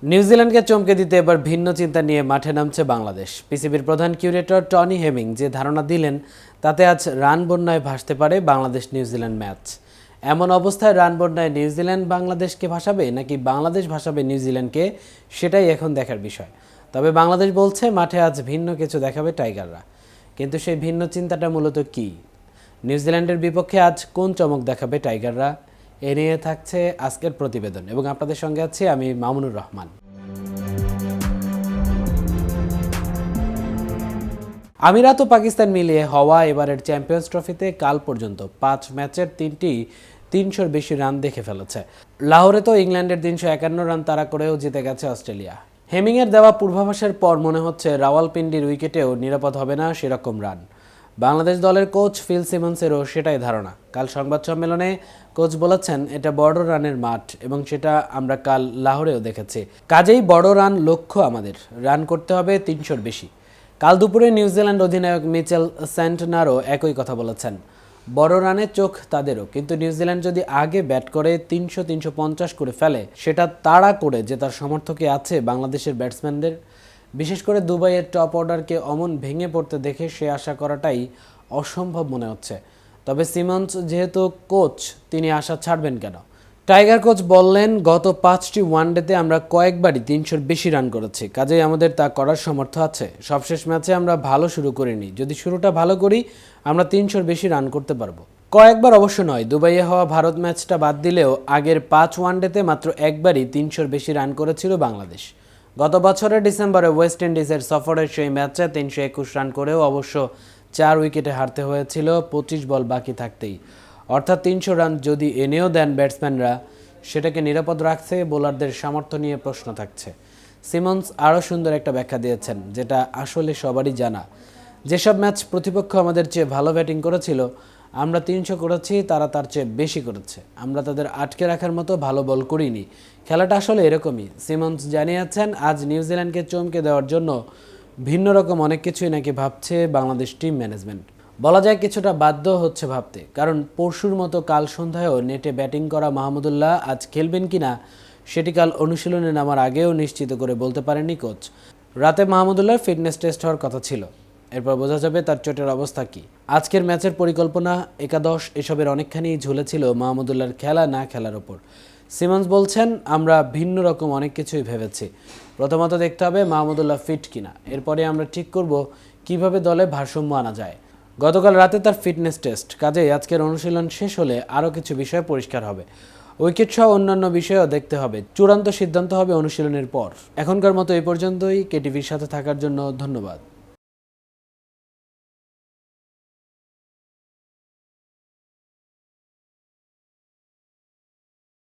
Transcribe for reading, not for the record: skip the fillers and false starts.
নিউজিল্যান্ডকে চমকে দিতে এবার ভিন্ন চিন্তা নিয়ে মাঠে নামছে বাংলাদেশ। পিসিবির প্রধান কিউরেটর টনি হেমিং যে ধারণা দিলেন তাতে আজ রান বন্যায় ভাসতে পারে বাংলাদেশ নিউজিল্যান্ড ম্যাচ। এমন অবস্থায় রান বন্যায় নিউজিল্যান্ড বাংলাদেশকে ভাসাবে নাকি বাংলাদেশ ভাসাবে নিউজিল্যান্ডকে, সেটাই এখন দেখার বিষয়। তবে বাংলাদেশ বলছে মাঠে আজ ভিন্ন কিছু দেখাবে টাইগাররা, কিন্তু সেই ভিন্ন চিন্তাটা মূলত কী? নিউজিল্যান্ডের বিপক্ষে আজ কোন চমক দেখাবে টাইগাররা? এ নিয়ে থাকছে আজকের প্রতিবেদন এবং আপনাদের সঙ্গে আছি আমি মামুনুর রহমান। আমিরাত ও পাকিস্তান মিলিয়ে হওয়া এবারের চ্যাম্পিয়ন্স ট্রফিতে কাল পর্যন্ত 5 ম্যাচের 3টি 300-র বেশি রান দেখে ফেলেছে। লাহোরে তো ইংল্যান্ডের 351 রান তাড়া করেও জিতে গেছে অস্ট্রেলিয়া। হেমিংয়ের দেওয়া পূর্বাভাসের পর মনে হচ্ছে রাওয়ালপিন্ডির উইকেটেও নিরাপদ হবে না সেরকম রান। বাংলাদেশ দলের কোচ ফিল সিমন্সেরও সেটাই ধারণা। কাল সংবাদ সম্মেলনে কোচ বলেছেন এটা বড় রানের মাঠ এবং সেটা আমরা কাল লাহোরেও দেখেছি। কাজেই বড় রান লক্ষ্য আমাদের, রান করতে হবে 300-র বেশি। কাল দুপুরে নিউজিল্যান্ড অধিনায়ক মিচেল স্যান্টনারও একই কথা বলেছেন। বড় রানে চোখ তাদেরও, কিন্তু নিউজিল্যান্ড যদি আগে ব্যাট করে 300-350 করে ফেলে সেটা তাড়া করে জেতার সমর্থকই আছে বাংলাদেশের ব্যাটসম্যানদের। বিশেষ করে দুবাইয়ের টপ অর্ডারকে অমন ভেঙে পড়তে দেখে সে আশা করাটাই অসম্ভব মনে হচ্ছে। তবে সিমন্স যেহেতু কোচ, তিনি আশা ছাড়বেন কেন? টাইগার কোচ বললেন, গত 5টি ওয়ানডেতে আমরা কয়েকবারই 300-র বেশি রান করেছি, কাজেই আমাদের তা করার সামর্থ্য আছে। সবশেষ ম্যাচে আমরা ভালো শুরু করিনি, যদি শুরুটা ভালো করি আমরা 300-র বেশি রান করতে পারবো। কয়েকবার অবশ্য নয়, দুবাইয়ে হওয়া ভারত ম্যাচটা বাদ দিলেও আগের 5 ওয়ানডেতে মাত্র একবারই 300-র বেশি রান করেছিল বাংলাদেশ। গত বছরের ডিসেম্বরে ওয়েস্ট ইন্ডিজের সফরের সেই ম্যাচে 321 রান করেও অবশ্য 4 উইকেটে হারতে হয়েছিল 25 বল বাকি থাকতেই। অর্থাৎ 300 রান যদি এনেও দেন ব্যাটসম্যানরা, সেটাকে নিরাপদ রাখতে বোলারদের সামর্থ্য নিয়ে প্রশ্ন থাকছে। সিমন্স আরও সুন্দর একটা ব্যাখ্যা দিয়েছেন, যেটা আসলে সবারই জানা। যেসব ম্যাচ প্রতিপক্ষ আমাদের চেয়ে ভালো ব্যাটিং করেছিল, আমরা 300 করেছি, তারা তার চেয়ে বেশি করেছে। আমরা তাদের আটকে রাখার মতো ভালো বল করিনি। খেলাটা আসলে এরকমই। সিমন্স জানিয়েছেন আজ নিউজিল্যান্ডকে চমকে দেওয়ার জন্য ভিন্ন রকম অনেক কিছুই নাকি ভাবছে বাংলাদেশ টিম ম্যানেজমেন্ট। বলা যায় কিছুটা বাধ্য হচ্ছে ভাবতে, কারণ পরশুর মতো কাল সন্ধ্যায়ও নেটে ব্যাটিং করা মাহমুদুল্লাহ আজ খেলবেন কিনা সেটি কাল অনুশীলনে নামার আগেও নিশ্চিত করে বলতে পারেননি কোচ। রাতে মাহমুদুল্লাহর ফিটনেস টেস্ট হওয়ার কথা ছিল, এরপর বোঝা যাবে তার চোটের অবস্থা কী। আজকের ম্যাচের পরিকল্পনা, একাদশ এসবের অনেকখানি ঝুলেছিল মাহমুদুল্লাহর খেলা না খেলার ওপর। সিমন্স বলছেন, আমরা ভিন্ন রকম অনেক কিছুই ভেবেছি। প্রথমত দেখতে হবে মাহমুদুল্লাহ ফিট কিনা, এরপরে আমরা ঠিক করব কিভাবে দলে ভারসাম্য আনা যায়। গতকাল রাতে তার ফিটনেস টেস্ট, কাজেই আজকের অনুশীলন শেষ হলে আরও কিছু বিষয় পরিষ্কার হবে। উইকেট সহ অন্যান্য বিষয়ও দেখতে হবে। চূড়ান্ত সিদ্ধান্ত হবে অনুশীলনের পর। এখনকার মতো এই পর্যন্তই। কেটিভির সাথে থাকার জন্য ধন্যবাদ।